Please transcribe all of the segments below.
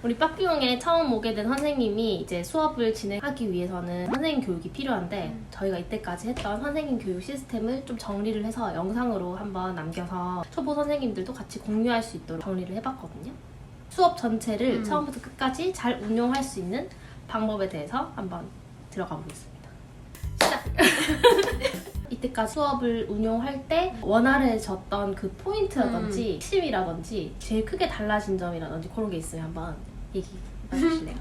우리 빡비용에 처음 오게 된 선생님이 이제 수업을 진행하기 위해서는 선생님 교육이 필요한데 저희가 이때까지 했던 선생님 교육 시스템을 좀 정리를 해서 영상으로 한번 남겨서 초보 선생님들도 같이 공유할 수 있도록 정리를 해봤거든요. 수업 전체를 처음부터 끝까지 잘 운용할 수 있는 방법에 대해서 한번 들어가 보겠습니다. 시작! 이때까지 수업을 운용할 때 원활해졌던 그 포인트라든지 핵심이라든지 제일 크게 달라진 점이라든지 그런 게 있으면 한번 얘기해 주실래요?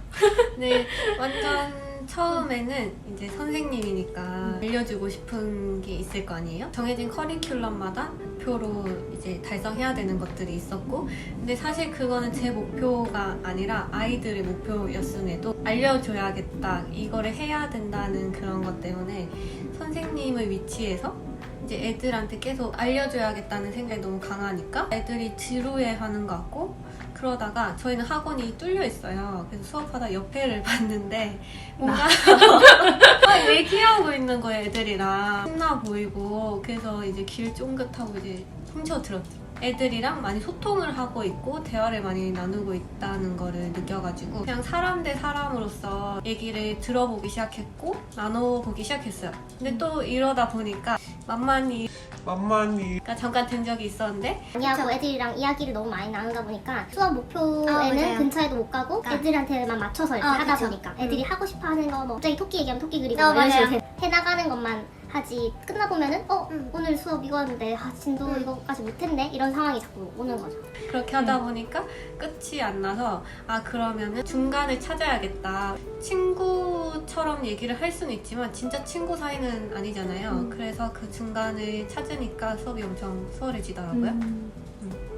네, 완전 처음에는 이제 선생님이니까 알려주고 싶은 게 있을 거 아니에요? 정해진 커리큘럼마다 목표로 이제 달성해야 되는 것들이 있었고, 근데 사실 그거는 제 목표가 아니라 아이들의 목표였음에도 알려줘야겠다, 이거를 해야 된다는 그런 것 때문에 선생님의 위치에서 이제 애들한테 계속 알려줘야겠다는 생각이 너무 강하니까 애들이 지루해하는 것 같고, 그러다가 저희는 학원이 뚫려 있어요. 그래서 수업하다 옆에를 봤는데 뭔가 막 얘기하고 있는 거예요, 애들이랑. 신나 보이고. 그래서 이제 길 쫑긋하고 이제 훔쳐들었죠. 애들이랑 많이 소통을 하고 있고 대화를 많이 나누고 있다는 거를 느껴가지고 그냥 사람 대 사람으로서 얘기를 들어보기 시작했고 나눠보기 시작했어요. 근데 또 이러다 보니까 만만히 그러니까 잠깐 된 적이 있었는데 아니하고 애들이랑 이야기를 너무 많이 나누다 보니까 수업 목표에는 근처에도 못 가고 애들한테만 맞춰서 이렇게 하다 보니까 애들이 하고 싶어 하는 거 뭐 갑자기 토끼 얘기하면 토끼 그리고 뭐 이런 식으로 해나가는 것만 하지 끝나보면은 오늘 수업 이거였는데 진도 이거까지 못했네 이런 상황이 자꾸 오는 거죠. 그렇게 하다 보니까 끝이 안 나서 그러면은 중간을 찾아야겠다. 친구처럼 얘기를 할 수는 있지만 진짜 친구 사이는 아니잖아요. 그래서 그 중간을 찾으니까 수업이 엄청 수월해지더라고요.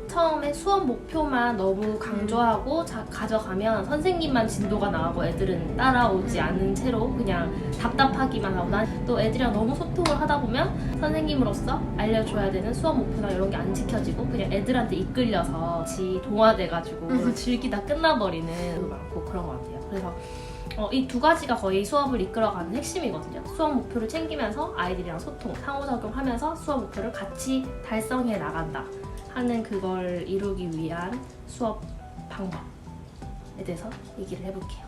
처음에 수업 목표만 너무 강조하고 가져가면 선생님만 진도가 나가고 애들은 따라오지 않은 채로 그냥 답답하기만 하고 난 또 애들이랑 너무 소통을 하다 보면 선생님으로서 알려줘야 되는 수업 목표나 이런 게 안 지켜지고 그냥 애들한테 이끌려서 같이 동화돼가지고 즐기다 끝나버리는 것도 많고 그런 것 같아요. 그래서 이 두 가지가 거의 수업을 이끌어가는 핵심이거든요. 수업 목표를 챙기면서 아이들이랑 소통, 상호작용하면서 수업 목표를 같이 달성해 나간다 하는 그걸 이루기 위한 수업 방법에 대해서 얘기를 해볼게요.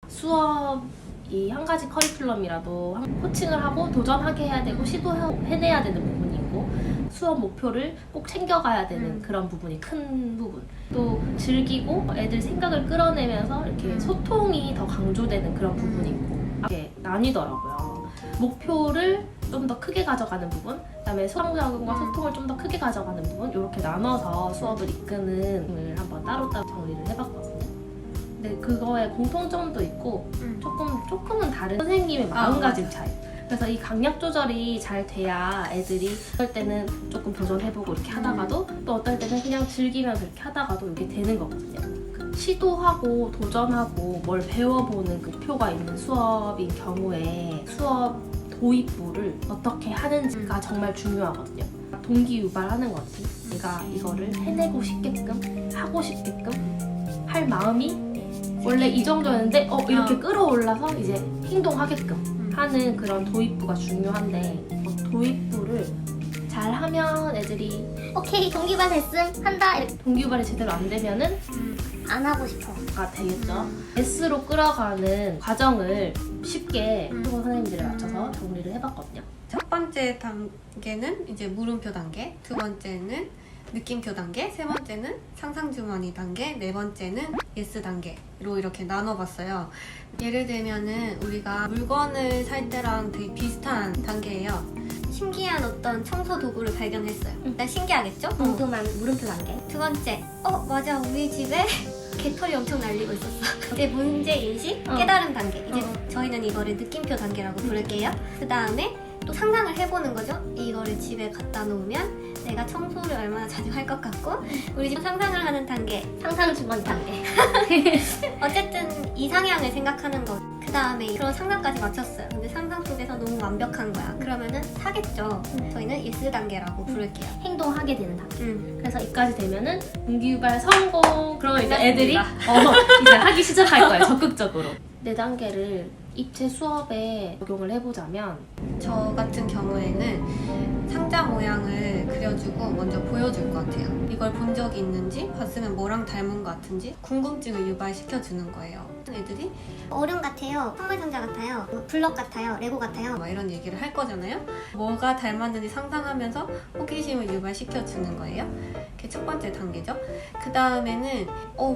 수업이 한 가지 커리큘럼이라도 코칭을 하고 도전하게 해야 되고 시도해내야 되는 부분이 있고 수업 목표를 꼭 챙겨가야 되는 그런 부분이 큰 부분, 또 즐기고 애들 생각을 끌어내면서 이렇게 소통이 더 강조되는 그런 부분이 있고 이렇게 나뉘더라고요. 목표를 좀 더 크게 가져가는 부분, 그다음에 상호작용과 소통을 좀 더 크게 가져가는 부분, 이렇게 나눠서 수업을 이끄는 부분을 한번 따로따로 정리를 해봤거든요. 근데 그거에 공통점도 있고 조금은 다른 선생님의 마음가짐 차이. 그래서 이 강약 조절이 잘 돼야 애들이 어떨 때는 조금 도전해보고 이렇게 하다가도 또 어떨 때는 그냥 즐기면서 이렇게 하다가도 이게 되는 거거든요. 시도하고 도전하고 뭘 배워보는 그 목표가 있는 수업인 경우에 수업 도입부를 어떻게 하는지가 정말 중요하거든요. 동기유발하는 거지. 내가 이거를 해내고 싶게끔 하고 싶게끔 할 마음이 원래 이 정도였는데 이렇게 끌어올라서 이제 행동하게끔 하는 그런 도입부가 중요한데 도입부를 잘 하면 애들이 오케이 동기유발 됐음 한다 이렇게 동기유발이 제대로 안 되면은 안 하고 싶어 가 되겠죠. S로 끌어가는 과정을 쉽게 초보 선생님들에 맞춰서 정리를 해봤거든요. 첫 번째 단계는 이제 물음표 단계, 두 번째는 느낌표 단계, 세 번째는 상상주머니 단계, 네 번째는 예스 단계로 이렇게 나눠봤어요. 예를 들면은 우리가 물건을 살 때랑 되게 비슷한 단계예요. 신기한 어떤 청소 도구를 발견했어요. 일단 신기하겠죠? 궁금한 물음표 단계. 두 번째, 맞아, 우리 집에 개털이 엄청 날리고 있었어. 이제 문제 인식, 깨달음 단계. 이제 저희는 이거를 느낌표 단계라고 부를게요. 그 다음에 또 상상을 해보는 거죠. 이거를 집에 갖다 놓으면 내가 청소를 얼마나 자주 할 것 같고, 우리 집 상상을 하는 단계, 상상주머니 단계. 어쨌든 이상향을 생각하는 거. 그 다음에 그런 상상까지 맞췄어요. 근데 상상 속에서 너무 완벽한 거야. 그러면은 사겠죠. 저희는 예스 단계라고 부를게요. 행동하게 되는 단계. 그래서 이까지 되면은 동기유발 성공. 그러면 이제 애들이 이제 하기 시작할 거예요. 적극적으로. 네 단계를 입체 수업에 적용을 해보자면 저 같은 경우에는 상자 모양을 그려주고 먼저 보여줄 것 같아요. 이걸 본 적이 있는지, 봤으면 뭐랑 닮은 것 같은지 궁금증을 유발시켜주는 거예요. 애들이 얼음 같아요, 선물 상자 같아요, 블럭 같아요, 레고 같아요. 막 이런 얘기를 할 거잖아요. 뭐가 닮았는지 상상하면서 호기심을 유발시켜주는 거예요. 그게 첫 번째 단계죠. 그 다음에는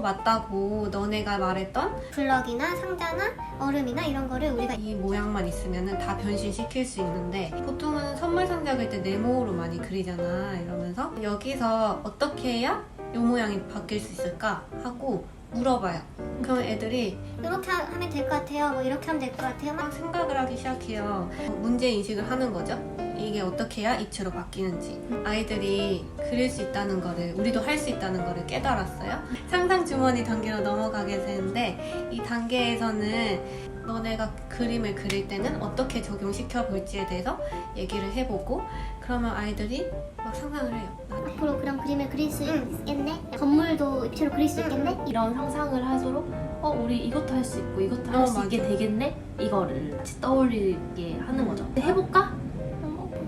맞다고 너네가 말했던 블럭이나 상자나 얼음이나 이런 거를 우리가 이 모양만 있으면 다 변신시킬 수 있는데 보통은 선물 상자 그릴 때 네모로 많이 그리잖아. 이러면서 여기서 어떻게 해야 이 모양이 바뀔 수 있을까 하고 물어봐요. 그럼 애들이 이렇게 하면 될 것 같아요, 뭐 이렇게 하면 될 것 같아요. 막 생각을 하기 시작해요. 문제 인식을 하는 거죠. 이게 어떻게 해야 입체로 바뀌는지. 아이들이 그릴 수 있다는 거를, 우리도 할 수 있다는 거를 깨달았어요. 상상 주머니 단계로 넘어가게 되는데 이 단계에서는 너네가 그림을 그릴 때는 어떻게 적용시켜 볼지에 대해서 얘기를 해보고, 그러면 아이들이 막 상상을 해요. 앞으로 그런 그림을 그릴 수 있겠네? 건물도 입체로 그릴 수 있겠네? 이런 상상을 하도록 우리 이것도 할 수 있고 이것도 할 수 맞아. 있게 되겠네? 이거를 같이 떠올리게 하는 거죠. 해볼까?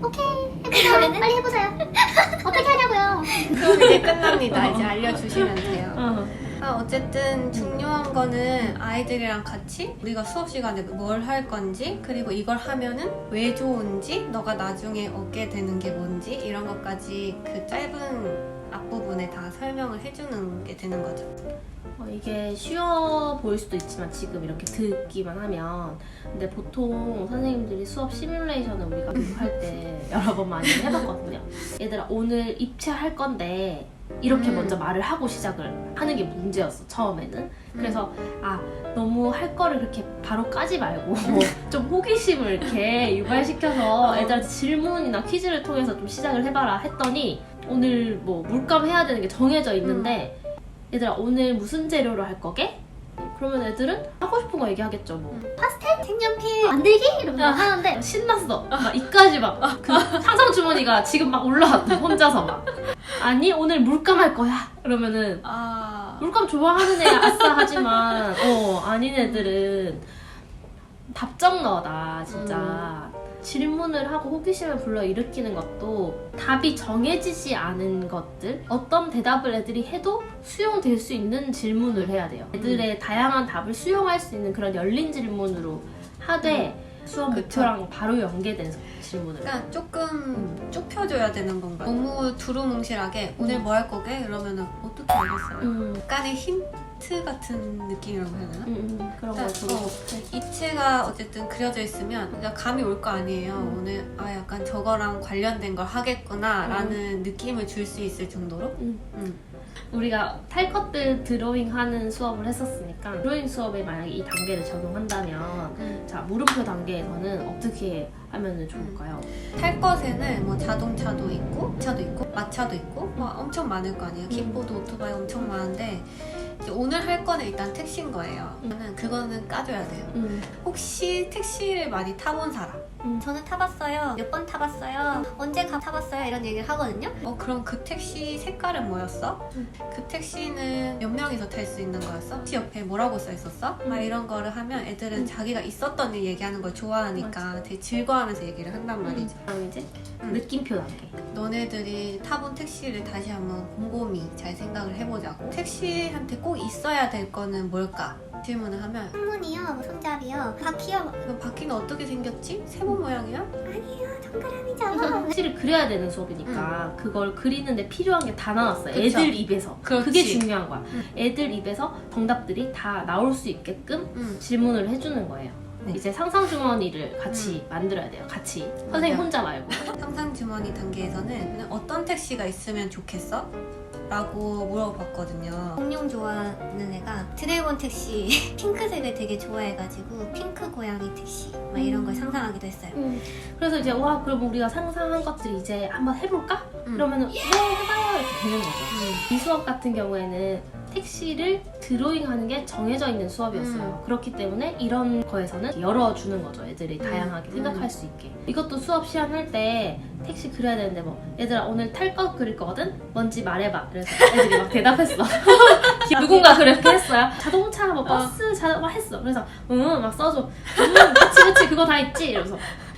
오케이, 해보자. 빨리 해보세요. 어떻게 하냐고요? 그럼 이제 끝납니다. 이제 알려주시면 돼요. 어. 어쨌든 중요한 거는 아이들이랑 같이 우리가 수업 시간에 뭘 할 건지, 그리고 이걸 하면은 왜 좋은지, 너가 나중에 얻게 되는 게 뭔지, 이런 것까지 그 짧은 앞부분에 다 설명을 해주는 게 되는 거죠. 이게 쉬워 보일 수도 있지만 지금 이렇게 듣기만 하면, 근데 보통 선생님들이 수업 시뮬레이션을 우리가 교육할 때 여러 번 많이 해봤거든요. 얘들아 오늘 입체할 건데 이렇게 먼저 말을 하고 시작을 하는 게 문제였어 처음에는. 그래서 너무 할 거를 그렇게 바로 까지 말고 좀 호기심을 이렇게 유발시켜서 애들한테 질문이나 퀴즈를 통해서 좀 시작을 해봐라 했더니, 오늘 뭐 물감 해야 되는 게 정해져 있는데 얘들아 오늘 무슨 재료로 할 거게? 그러면 애들은 하고 싶은 거 얘기하겠죠. 뭐 파스텔? 색연필? 만들기? 이러면서 하는데 신났어. 막 이까지 막 그 상상 주머니가 지금 막 올라왔다 혼자서 막. 아니 오늘 물감 할 거야. 그러면은 물감 좋아하는 애 아싸 하지만 아닌 애들은 답정너다 진짜. 질문을 하고 호기심을 불러일으키는 것도 답이 정해지지 않은 것들, 어떤 대답을 애들이 해도 수용될 수 있는 질문을 해야 돼요. 애들의 다양한 답을 수용할 수 있는 그런 열린 질문으로 하되 수업 목표랑 바로 연계된 질문을. 그러니까 조금 좁혀줘야 되는 건가요? 너무 두루뭉실하게 오늘 뭐 할 거게? 그러면은 어떻게 알겠어요? 약간의 힌트 같은 느낌이라고 해야 되나? 그런 거 그러니까 입체가 어쨌든 그려져 있으면 그냥 감이 올 거 아니에요. 오늘 약간 저거랑 관련된 걸 하겠구나 라는 느낌을 줄 수 있을 정도로. 우리가 탈 것들 드로잉 하는 수업을 했었으니까 드로잉 수업에 만약에 이 단계를 적용한다면 자 물음표 단계에서는 어떻게 하면 좋을까요? 탈 것에는 뭐 자동차도 있고 차도 있고 마차도 있고 뭐 엄청 많을 거 아니에요. 킥보드, 오토바이 엄청 많은데 이제 오늘 할 거는 일단 택시인 거예요. 저는 그거는 까줘야 돼요. 혹시 택시를 많이 타본 사람? 저는 타봤어요. 몇 번 타봤어요. 언제 타봤어요. 이런 얘기를 하거든요. 그럼 그 택시 색깔은 뭐였어? 그 택시는 몇 명이서 탈 수 있는 거였어? 택시 옆에 뭐라고 써 있었어? 막 이런 거를 하면 애들은 자기가 있었던 일 얘기하는 걸 좋아하니까 되게 즐거워하면서 얘기를 한단 말이죠. 그럼 이제 느낌표 단계. 너네들이 타본 택시를 다시 한번 곰곰이 잘 생각을 해보자고. 택시한테 꼭 있어야 될 거는 뭘까? 질문을 하면 창문이요, 뭐 손잡이요, 바퀴요. 그럼 바퀴는 어떻게 생겼지? 세모 모양이야? 아니요, 동그라미죠. 택시를 그려야 되는 수업이니까 그걸 그리는데 필요한 게 다 나왔어요. 그쵸. 애들 입에서. 그렇지. 그게 중요한 거야. 애들 입에서 정답들이 다 나올 수 있게끔 질문을 해주는 거예요. 네. 이제 상상 주머니를 같이 만들어야 돼요. 같이. 선생님 혼자 말고. 상상 주머니 단계에서는 그냥 어떤 택시가 있으면 좋겠어? 라고 물어봤거든요. 공룡 좋아하는 애가 드래곤 택시 핑크색을 되게 좋아해가지고 핑크 고양이 택시 막 이런 걸 상상하기도 했어요. 그래서 이제 그럼 우리가 상상한 것들이 이제 한번 해볼까? 그러면은 해봐요 이렇게 되는 거죠. 이 수업 같은 경우에는 택시를 드로잉하는 게 정해져 있는 수업이었어요. 그렇기 때문에 이런 거에서는 열어주는 거죠. 애들이 다양하게 생각할 수 있게. 이것도 수업 시험할 때 택시 그려야 되는데 뭐 얘들아 오늘 탈 거 그릴 거거든? 뭔지 말해봐. 그래서 애들이 막 대답했어. 누군가 그렇게 했어요. 자동차, 뭐 버스, 막 했어. 그래서 막 써줘. 그치 그거 다 있지? 이러면서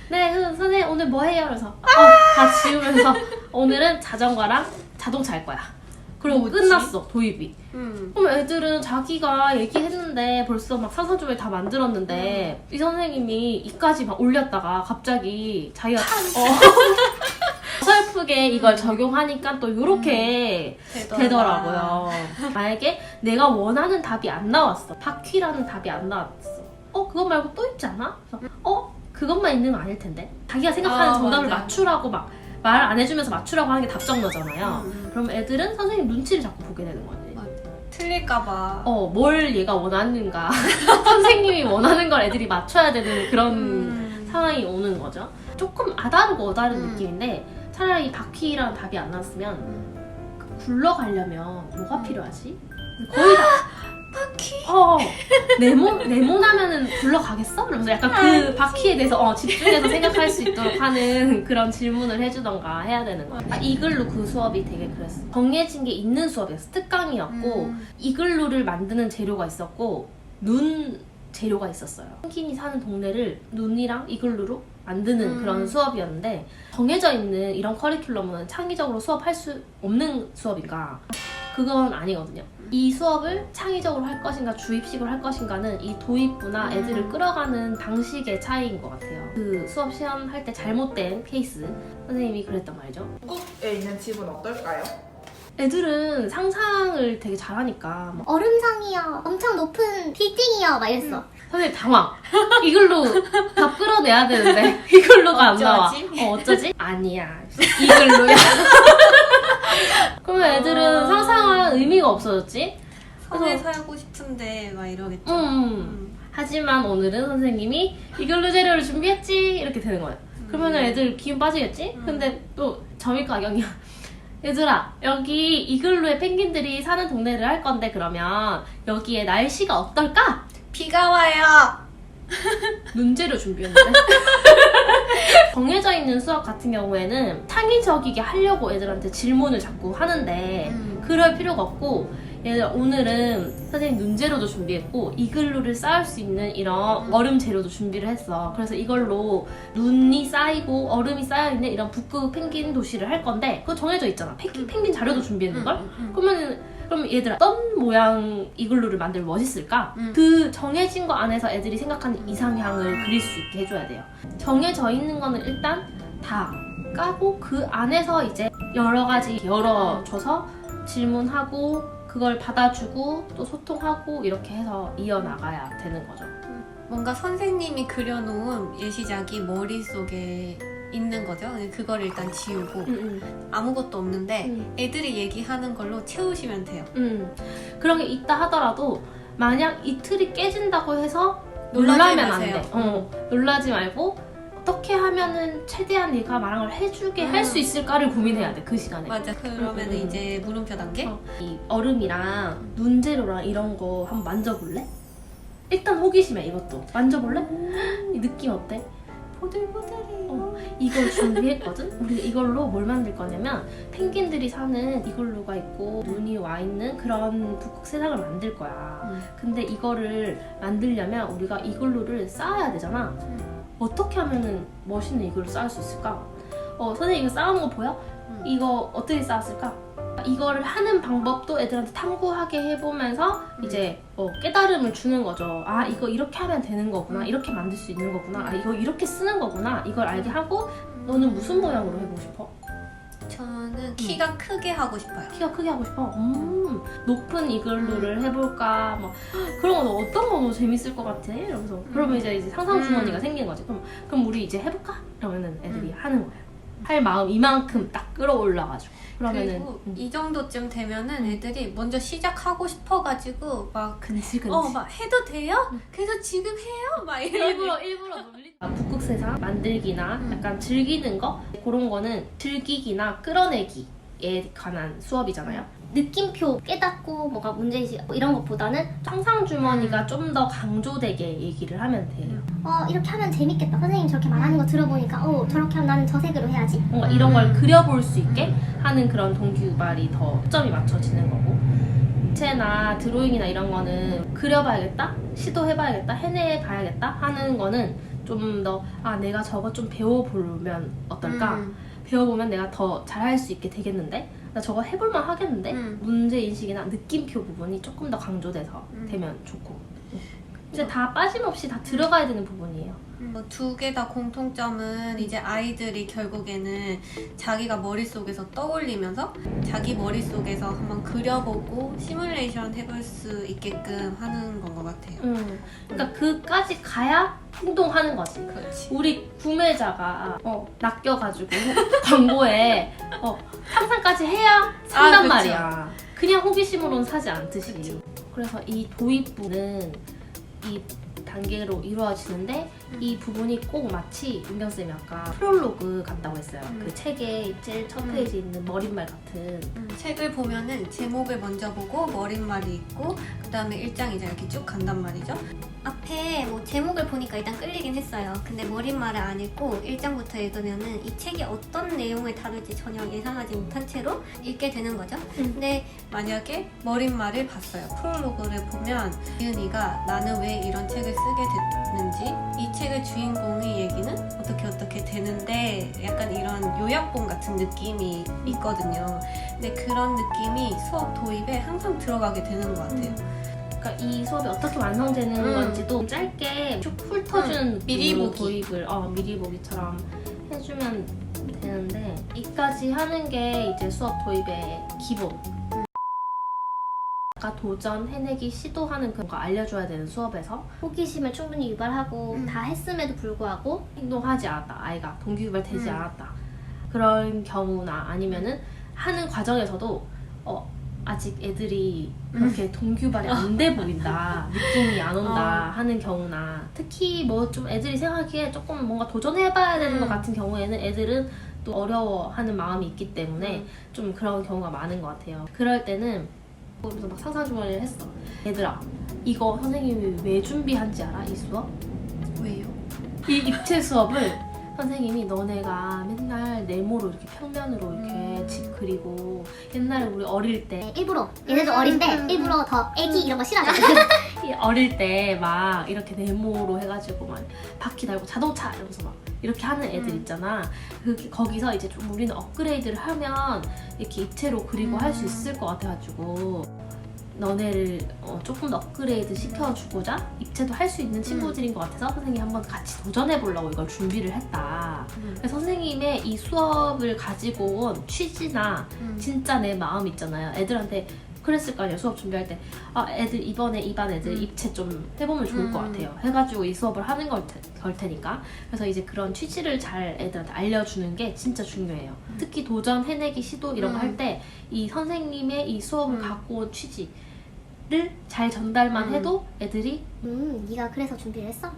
네, 선생님 오늘 뭐 해요? 그래서 다 지우면서 오늘은 자전거랑 자동차 할 거야. 그리고 뭐지? 끝났어 도입이. 그럼 애들은 자기가 얘기했는데 벌써 막 산산조각 다 만들었는데 이 선생님이 이까지 막 올렸다가 갑자기 자기가 서글프게 이걸 적용하니까 또 이렇게 되더라고요. 만약에 내가 원하는 답이 안 나왔어. 바퀴라는 답이 안 나왔어. 그거 말고 또 있지 않아? 그래서 그것만 있는 거 아닐 텐데. 자기가 생각하는 정답을 맞아요. 맞추라고 막 말 안 해주면서 맞추라고 하는 게 답정너잖아요. 그럼 애들은 선생님 눈치를 자꾸 보게 되는 거지. 틀릴까봐. 뭘 얘가 원하는가. 선생님이 원하는 걸 애들이 맞춰야 되는 그런 상황이 오는 거죠. 조금 아다르고 어다른 느낌인데 차라리 바퀴라는 답이 안 나왔으면 굴러가려면 뭐가 필요하지? 거의 다 바퀴? 네모나면은 굴러가겠어? 그러면서 약간 그 바퀴에 대해서 집중해서 생각할 수 있도록 하는 그런 질문을 해주던가 해야 되는 거야. 이글루 그 수업이 되게 그랬어. 정해진 게 있는 수업이었어. 특강이었고 이글루를 만드는 재료가 있었고 눈 재료가 있었어요. 펭귄이 사는 동네를 눈이랑 이글루로 만드는 그런 수업이었는데 정해져 있는 이런 커리큘럼은 창의적으로 수업할 수 없는 수업인가? 그건 아니거든요. 이 수업을 창의적으로 할 것인가 주입식으로 할 것인가는 이 도입부나 애들을 끌어가는 방식의 차이인 것 같아요. 그 수업 시험할 때 잘못된 케이스 선생님이 그랬단 말이죠. 북극에 있는 집은 어떨까요? 애들은 상상을 되게 잘하니까 막 얼음상이요. 엄청 높은 빌딩이요. 막 이랬어. 선생님 당황. 이글루 다 끌어내야 되는데 이글루가 안 나와. 어쩌지? 어쩌지? 아니야. 이글루야. 그러면 애들은 상상할 의미가 없어졌지? 섬에 살고 싶은데 막 이러겠죠. 하지만 오늘은 선생님이 이글루 재료를 준비했지 이렇게 되는 거예요. 그러면 애들 기운 빠지겠지? 근데 또 점입가경이야. 얘들아 여기 이글루에 펭귄들이 사는 동네를 할 건데 그러면 여기에 날씨가 어떨까? 비가 와요. 눈재료 준비했는데 정해져 있는 수업 같은 경우에는 창의적이게 하려고 애들한테 질문을 자꾸 하는데 그럴 필요가 없고 얘들 오늘은 선생님 눈재료도 준비했고 이글루를 쌓을 수 있는 이런 얼음 재료도 준비를 했어. 그래서 이걸로 눈이 쌓이고 얼음이 쌓여있는 이런 북극 펭귄 도시를 할 건데 그거 정해져 있잖아. 펭귄 자료도 준비했는걸? 그럼 얘들아 어떤 모양 이글루를 만들면 멋있을까? 그 정해진 거 안에서 애들이 생각하는 이상향을 그릴 수 있게 해줘야 돼요. 정해져 있는 거는 일단 다 까고 그 안에서 이제 여러 가지 열어줘서 질문하고 그걸 받아주고 또 소통하고 이렇게 해서 이어나가야 되는 거죠. 뭔가 선생님이 그려놓은 예시작이 머릿속에 있는 거죠. 그걸 일단 지우고 아무것도 없는데 애들이 얘기하는 걸로 채우시면 돼요. 그런 게 있다 하더라도 만약 이 틀이 깨진다고 해서 놀라지 놀라면 안 마세요. 돼. 놀라지 말고 어떻게 하면은 최대한 얘가 말한 걸 해주게 할 수 있을까를 고민해야 돼. 그 시간에. 맞아. 그러면 이제 물음표 단계? 이 얼음이랑 눈재료랑 이런 거 한번 만져볼래? 일단 호기심이야 이것도. 만져볼래? 이 느낌 어때? 보들보들해요. 이걸 준비했거든? 우리가 이걸로 뭘 만들 거냐면 펭귄들이 사는 이글루가 있고 눈이 와 있는 그런 북극 세상을 만들 거야. 근데 이거를 만들려면 우리가 이글루를 쌓아야 되잖아. 어떻게 하면은 멋있는 이글루 쌓을 수 있을까? 선생님 이거 쌓아놓은 거 보여? 이거 어떻게 쌓았을까? 이거를 하는 방법도 애들한테 탐구하게 해보면서 이제 깨달음을 주는 거죠. 아 이거 이렇게 하면 되는 거구나. 이렇게 만들 수 있는 거구나. 아 이거 이렇게 쓰는 거구나. 이걸 알게 하고 너는 무슨 모양으로 해보고 싶어? 저는 키가 크게 하고 싶어요. 키가 크게 하고 싶어? 높은 이글루를 해볼까? 뭐 그런 거 어떤 거 너 재밌을 것 같아? 이러면서 그러면 이제 상상 주머니가 생긴 거지. 그럼 우리 이제 해볼까? 그러면은 애들이 하는 거예요. 할 마음 이만큼 딱 끌어올라가지고 그러면은 그리고 이 정도쯤 되면은 애들이 먼저 시작하고 싶어가지고 막 근질근질 막 해도 돼요? 그래서 지금 해요? 막 일부러 놀리 북극 세상 만들기나 약간 즐기는 거 그런 거는 즐기기나 끌어내기에 관한 수업이잖아요. 느낌표 깨닫고 뭐가 문제인지 이런 것보다는 상상 주머니가 좀 더 강조되게 얘기를 하면 돼요. 이렇게 하면 재밌겠다. 선생님 저렇게 말하는 거 들어보니까 저렇게 하면 나는 저 색으로 해야지. 뭔가 이런 걸 그려볼 수 있게 하는 그런 동기유발이 더 초점이 맞춰지는 거고 입체나 드로잉이나 이런 거는 그려봐야겠다, 시도해봐야겠다, 해내봐야겠다 하는 거는 좀 더 내가 저거 좀 배워보면 어떨까? 배워보면 내가 더 잘할 수 있게 되겠는데? 나 저거 해볼만 하겠는데? 문제인식이나 느낌표 부분이 조금 더 강조돼서 되면 좋고. 이제 다 빠짐없이 다 들어가야 되는 부분이에요. 두 개 다 공통점은 이제 아이들이 결국에는 자기가 머릿속에서 떠올리면서 자기 머릿속에서 한번 그려보고 시뮬레이션 해볼 수 있게끔 하는 건 것 같아요. 그러니까 그까지 가야 행동하는 거지. 그렇지. 우리 구매자가 낚여가지고 광고에 상상까지 해야 산단 그쵸. 말이야. 그냥 호기심으로는 사지 않듯이. 그래서 이 도입부는 이 단계로 이루어지는데 이 부분이 꼭 마치 은경쌤이 아까 프롤로그 같다고 했어요. 그 책의 제일 첫 페이지에 있는 머릿말 같은. 책을 보면은 제목을 먼저 보고 머릿말이 있고 그 다음에 1장 이제 이렇게 쭉 간단 말이죠. 앞에 뭐 제목을 보니까 일단 끌리긴 했어요. 근데 머릿말을 안 읽고 1장부터 읽으면은 이 책이 어떤 내용을 다룰지 전혀 예상하지 못한 채로 읽게 되는 거죠. 근데 만약에 머릿말을 봤어요. 프롤로그를 보면 이은이가 나는 왜 이런 책을 쓰게 됐는지 이 책의 주인공의 얘기는 어떻게 되는데 약간 이런 요약본 같은 느낌이 있거든요. 근데 그런 느낌이 수업 도입에 항상 들어가게 되는 것 같아요. 그러니까 이 수업이 어떻게 완성되는 건지도 짧게 쭉 훑어주는 미리 느낌으로 보기. 도입을 미리 보기처럼 해주면 되는데 이까지 하는 게 이제 수업 도입의 기본. 아까 도전, 해내기, 시도하는 그런 거 알려줘야 되는 수업에서 호기심을 충분히 유발하고 다 했음에도 불구하고 행동하지 않았다. 아이가 동기유발되지 않았다. 그런 경우나 아니면은 하는 과정에서도 아직 애들이 그렇게 동기유발이 안 돼 보인다. 느낌이 안 온다 하는 경우나 특히 뭐 좀 애들이 생각하기에 조금 뭔가 도전해봐야 되는 것 같은 경우에는 애들은 또 어려워하는 마음이 있기 때문에 좀 그런 경우가 많은 것 같아요. 그럴 때는 그래서 막 상상주머니를 했어. 얘들아 이거 선생님이 왜 준비한지 알아? 이 수업? 왜요? 이 입체 수업을 선생님이 너네가 맨날 네모로 이렇게 평면으로 이렇게 집 그리고 옛날에 우리 어릴 때 일부러 얘네도 어린데 일부러 더 애기 이런 거 싫어하거든. 어릴 때 막 이렇게 네모로 해가지고 막 바퀴 달고 자동차 이러면서 막 이렇게 하는 애들 있잖아. 거기서 이제 좀 우리는 업그레이드를 하면 이렇게 입체로 그리고 할 수 있을 것 같아가지고 너네를 조금 더 업그레이드 시켜주고자 입체도 할 수 있는 친구들인 것 같아서 선생님이 한번 같이 도전해보려고 이걸 준비를 했다. 그래서 선생님의 이 수업을 가지고 온 취지나 진짜 내 마음 있잖아요. 애들한테 그랬을 거 아니에요. 수업 준비할 때 애들 이번에 이 반 애들 입체 좀 해보면 좋을 것 같아요. 해가지고 이 수업을 하는 걸 테니까. 그래서 이제 그런 취지를 잘 애들한테 알려주는 게 진짜 중요해요. 특히 도전, 해내기, 시도 이런 거 할 때 이 선생님의 이 수업을 갖고 온 취지를 잘 전달만 해도 애들이 네가 그래서 준비를 했어?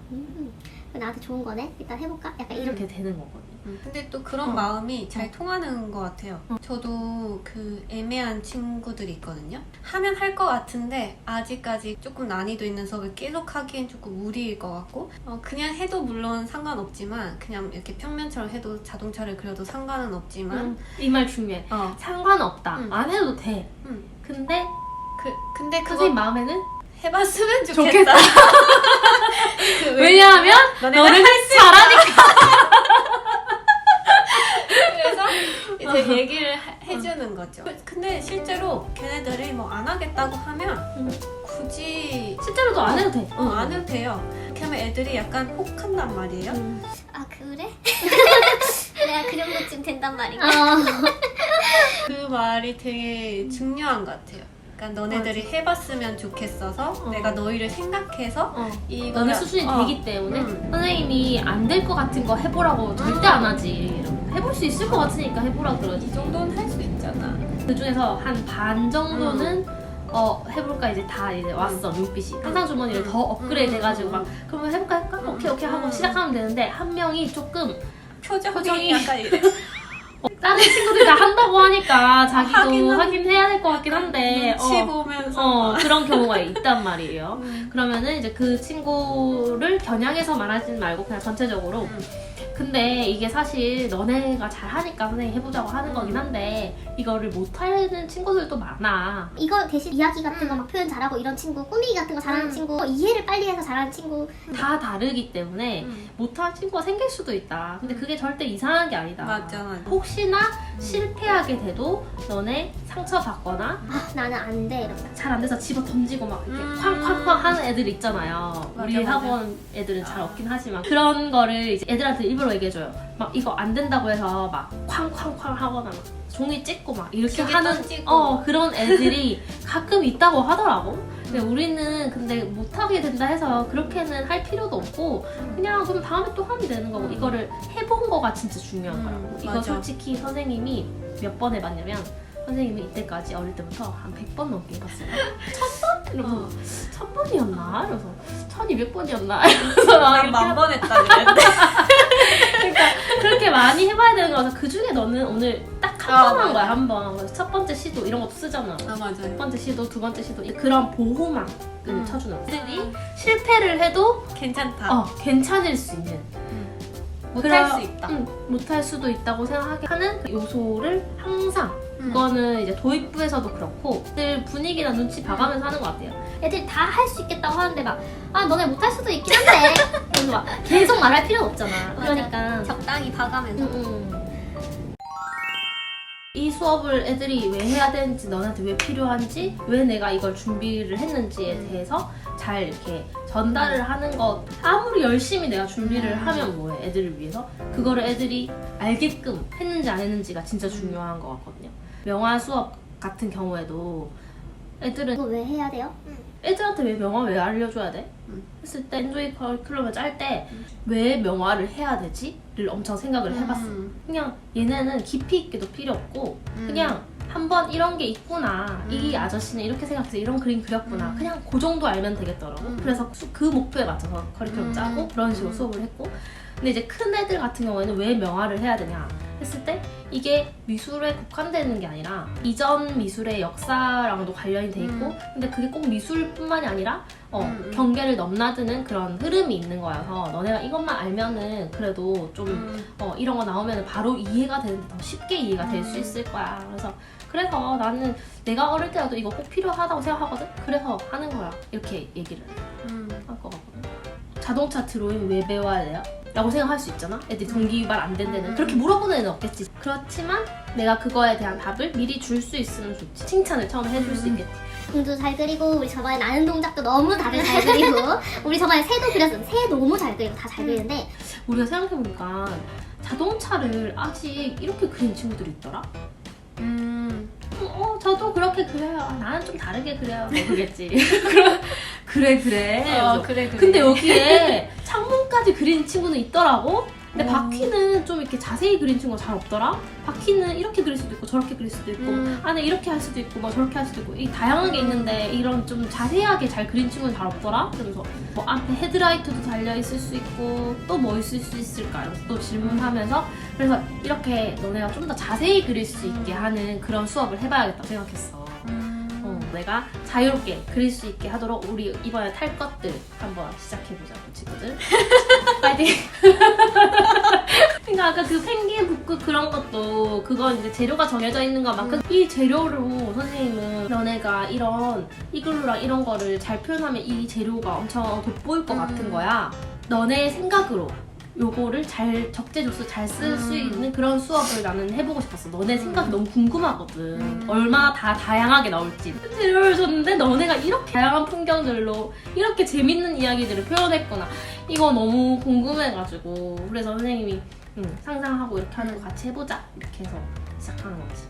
나한테 좋은 거네? 일단 해볼까? 약간 이렇게 이렇게 되는 거거든요. 근데 또 그런 마음이 잘 통하는 것 같아요. 저도 그 애매한 친구들이 있거든요. 하면 할 것 같은데 아직까지 조금 난이도 있는 수업을 계속 하기엔 조금 무리일 것 같고 그냥 해도 물론 상관없지만 그냥 이렇게 평면처럼 해도 자동차를 그려도 상관은 없지만 이 말 중요해. 상관없다. 안 해도 돼. 근데 근데 그거 선생님 마음에는 해봤으면 좋겠다. 왜냐하면 너는 잘하니까. 그래서 이제 얘기를 해주는 거죠. 근데 실제로 걔네들이 뭐 안 하겠다고 하면 굳이 실제로도 안 해도 돼. 안 해도 돼요. 이렇게 하면 애들이 약간 혹한단 말이에요. 아 그래? 내가 그 정도쯤 된단 말인가? 그 말이 되게 중요한 것 같아요. 그러니까 너네들이 해봤으면 좋겠어서 내가 너희를 생각해서 너네 수준이 되기 때문에 선생님이 안 될 것 같은 거 해보라고 절대 안 하지. 해볼 수 있을 것 같으니까 해보라 그러지. 이 정도는 할 수 있잖아. 그 중에서 한 반 정도는 해볼까 이제 다 이제 왔어 눈빛이. 상상 주머니를 더 업그레이드 해가지고 막 그러면 해볼까 할까? 오케이 하고 시작하면 되는데 한 명이 조금 표정이 약간 이래. 다른 친구들이 다 한다고 하니까 자기도 하긴 해야 될 것 같긴 한데 눈치 보면서 그런 경우가 있단 말이에요. 그러면은 이제 그 친구를 겨냥해서 말하진 말고 그냥 전체적으로 근데 이게 사실 너네가 잘하니까 선생님이 해보자고 하는 거긴 한데 이거를 못하는 친구들도 많아. 이거 대신 이야기 같은 거 막 표현 잘하고 이런 친구, 꾸미기 같은 거 잘하는 친구, 이해를 빨리 해서 잘하는 친구. 다 다르기 때문에 못하는 친구가 생길 수도 있다. 근데 그게 절대 이상한 게 아니다. 맞아. 혹시나 실패하게 돼도 너네 상처받거나 아 나는 안 돼 이러면. 잘 안 돼서 집어 던지고 막 이렇게 쾅쾅쾅 하는 애들 있잖아요. 우리 맞아. 학원 애들은 잘 없긴 하지만 그런 거를 이제 애들한테 일부러 얘기해줘요. 막 이거 안 된다고 해서 막 쾅쾅쾅 하거나 막 종이 찍고 막 이렇게 기계 하는 던지고. 그런 애들이 가끔 있다고 하더라고. 근데 우리는 근데 못하게 된다 해서 그렇게는 할 필요도 없고 그냥 그럼 다음에 또 하면 되는 거고 이거를 해본 거가 진짜 중요한 거라고. 이거 맞아. 솔직히 선생님이 몇 번 해봤냐면 선생님이 이때까지 어릴 때부터 한 100번 넘게 해봤어요. 1000번? 이러면서 1000번이었나? 이러면서 1200번이었나? 이러면서 막 이렇게 만번 했다 그랬는데. 그러니까 그렇게 많이 해봐야 되는 거라서 그 중에 너는 오늘 딱 한 번 한 거야, 한 번. 그래서 첫 번째 시도 이런 것도 쓰잖아. 아 맞아요. 첫 번째 시도, 두 번째 시도 그런 보호막을 쳐주는 거야. 애들이 실패를 해도 괜찮다. 괜찮을 수 있는 못할 수 있다. 못할 수도 있다고 생각하게 하는 요소를 항상 그거는 이제 도입부에서도 그렇고 늘 분위기나 눈치 봐가면서 하는 것 같아요. 애들이 다 할 수 있겠다고 하는데 막 아 너네 못할 수도 있긴 한데 그래서 막 계속 말할 필요는 없잖아. 그러니까 적당히 봐가면서. 이 수업을 애들이 왜 해야 되는지 너네한테 왜 필요한지 왜 내가 이걸 준비를 했는지에 대해서 잘 이렇게 전달을 하는 것 아무리 열심히 내가 준비를 하면 뭐해 애들을 위해서 그거를 애들이 알게끔 했는지 안 했는지가 진짜 중요한 것 같거든요. 명화 수업 같은 경우에도 애들은 이거 왜 해야 돼요? 애들한테 왜 명화 왜 알려줘야 돼? 했을 때 엔조이 커리큘럼을 짤 때 왜 명화를 해야 되지? 를 엄청 생각을 해봤어. 그냥 얘네는 깊이 있게도 필요 없고 그냥 한번 이런 게 있구나 이 아저씨는 이렇게 생각해서 이런 그림 그렸구나 그냥 그 정도 알면 되겠더라고. 그래서 그 목표에 맞춰서 커리큘럼 짜고 그런 식으로 수업을 했고 근데 이제 큰 애들 같은 경우에는 왜 명화를 해야 되냐 했을 때 이게 미술에 국한되는 게 아니라 이전 미술의 역사랑도 관련이 돼 있고 근데 그게 꼭 미술뿐만이 아니라 경계를 넘나드는 그런 흐름이 있는 거여서 너네가 이것만 알면은 그래도 좀 이런 거 나오면 바로 이해가 되는데 더 쉽게 이해가 될 수 있을 거야. 그래서 나는 내가 어릴 때라도 이거 꼭 필요하다고 생각하거든? 그래서 하는 거야. 이렇게 얘기를 할 것 같거든. 자동차 드로잉 왜 배워야 돼요? 라고 생각할 수 있잖아? 애들이 동기유발 안 된 데는 그렇게 물어보는 애는 없겠지. 그렇지만 내가 그거에 대한 답을 미리 줄 수 있으면 좋지. 칭찬을 처음에 해줄 수 있겠지. 공도 잘 그리고 우리 저번에 나는 동작도 너무 다들 잘 그리고 우리 저번에 새도 그렸었는데 새 너무 잘 그리고 다 잘 그리는데 우리가 생각해보니까 자동차를 아직 이렇게 그린 친구들이 있더라? 저도 그렇게 그려요. 나는 좀 다르게 그려요. 뭐 그러겠지. 그래. 그래. 근데 여기에 창문까지 그린 친구는 있더라고? 근데 바퀴는 좀 이렇게 자세히 그린 친구가 잘 없더라? 바퀴는 이렇게 그릴 수도 있고 저렇게 그릴 수도 있고 안에 이렇게 할 수도 있고 뭐 저렇게 할 수도 있고 이 다양한 게 있는데 이런 좀 자세하게 잘 그린 친구는 잘 없더라? 그러면서 뭐 앞에 헤드라이트도 달려있을 수 있고 또 뭐 있을 수 있을까? 이러면서 또 질문하면서 그래서 이렇게 너네가 좀 더 자세히 그릴 수 있게 하는 그런 수업을 해봐야겠다 생각했어. 내가 자유롭게 그릴 수 있게 하도록 우리 이번에 탈 것들 한번 시작해보자고 친구들. 파이팅! 그러니까 아까 그 펭귄 북극 그런 것도 그건 이제 재료가 정해져 있는 것만큼 이 재료로 선생님은 너네가 이런 이글루랑 이런 거를 잘 표현하면 이 재료가 엄청 돋보일 것 같은 거야. 너네 생각으로 요거를 잘 적재적소 잘 쓸 수 있는 그런 수업을 나는 해보고 싶었어. 너네 생각이 너무 궁금하거든. 얼마나 다 다양하게 나올지. 재료를 줬는데 너네가 이렇게 다양한 풍경들로 이렇게 재밌는 이야기들을 표현했구나. 이거 너무 궁금해가지고 그래서 선생님이 상상하고 이렇게 하는 거 같이 해보자 이렇게 해서 시작하는 거지.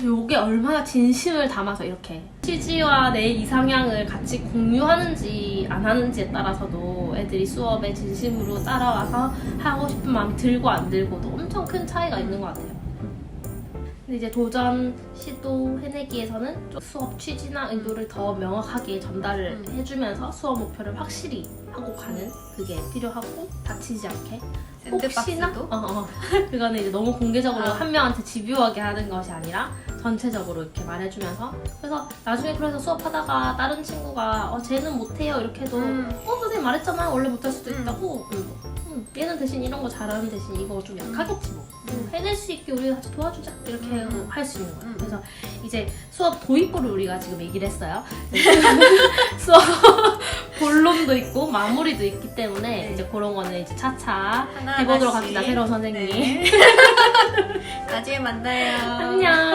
요게 얼마나 진심을 담아서 이렇게 취지와 내 이상향을 같이 공유하는지 안 하는지에 따라서도 애들이 수업에 진심으로 따라와서 하고 싶은 마음이 들고 안 들고도 엄청 큰 차이가 있는 것 같아요. 근데 이제 도전, 시도, 해내기에서는 좀 수업 취지나 의도를 더 명확하게 전달을 해주면서 수업 목표를 확실히 하고 가는 그게 필요하고 다치지 않게 혹시나 샌드박스도? 그거는 이제 너무 공개적으로 한 명한테 집요하게 하는 것이 아니라 전체적으로 이렇게 말해주면서 그래서 나중에 그래서 수업하다가 다른 친구가 쟤는 못해요 이렇게 해도 선생님 말했잖아요 원래 못할 수도 있다고 얘는 대신 이런 거 잘하는 대신 이거 좀 약하겠지 뭐 해낼 수 있게 우리가 같이 도와주자 이렇게 할 수 있는 거예요. 그래서 이제 수업 도입부를 우리가 지금 얘기를 했어요. 수업 본론도 있고 마무리도 있기 때문에 이제 그런 거는 이제 차차 해보도록 합시다. 새로운 선생님. 네. 나중에 만나요. 안녕.